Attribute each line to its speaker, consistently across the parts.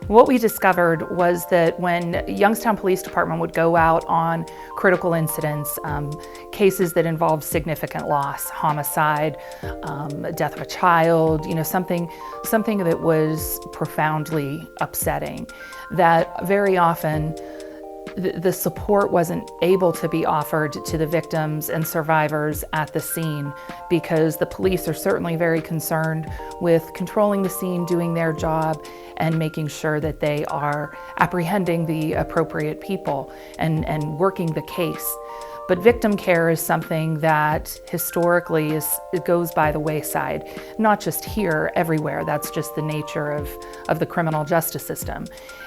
Speaker 1: What we discovered was that when Youngstown Police Department would go out on critical incidents, cases that involved significant loss, homicide, death of a child, something that was profoundly upsetting, that very often the support wasn't able to be offered to the victims and survivors at the scene, because the police are certainly very concerned with controlling the scene, doing their job, and making sure that they are apprehending the appropriate people and working the case. But victim care is something that historically it goes by the wayside, not just here, everywhere. That's just the nature of the criminal justice system.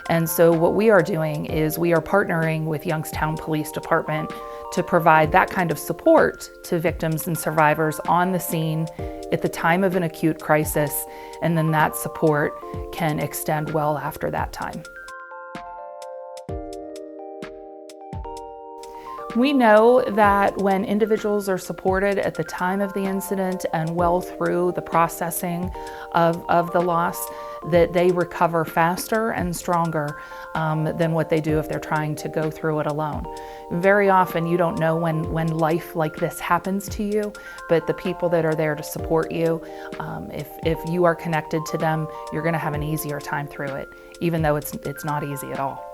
Speaker 1: And so what we are doing is we are partnering with Youngstown Police Department to provide that kind of support to victims and survivors on the scene at the time of an acute crisis, and then that support can extend well after that time. We know that when individuals are supported at the time of the incident and well through the processing of the loss, that they recover faster and stronger than what they do if they're trying to go through it alone. Very often you don't know when life like this happens to you, but the people that are there to support you, if you are connected to them, you're going to have an easier time through it, even though it's not easy at all.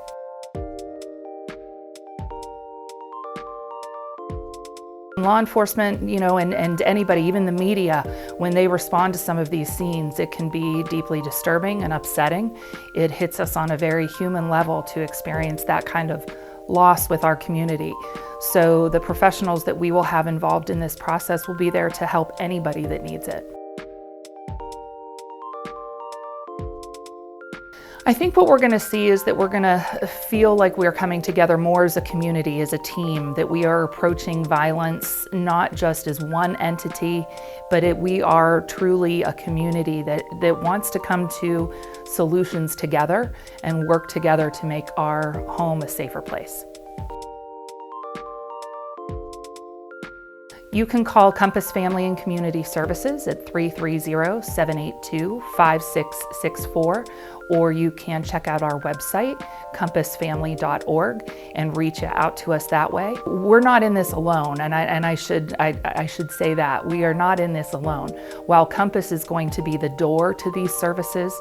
Speaker 1: Law enforcement, and anybody, even the media, when they respond to some of these scenes, it can be deeply disturbing and upsetting. It hits us on a very human level to experience that kind of loss with our community. So the professionals that we will have involved in this process will be there to help anybody that needs it. I think what we're going to see is that we're going to feel like we're coming together more as a community, as a team, that we are approaching violence not just as one entity, but we are truly a community that wants to come to solutions together and work together to make our home a safer place. You can call Compass Family and Community Services at 330-782-5664, or you can check out our website, compassfamily.org, and reach out to us that way. We're not in this alone, and I should say that. We are not in this alone. While Compass is going to be the door to these services,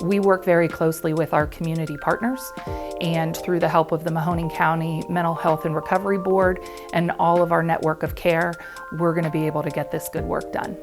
Speaker 1: we work very closely with our community partners, and through the help of the Mahoning County Mental Health and Recovery Board and all of our network of care, we're going to be able to get this good work done.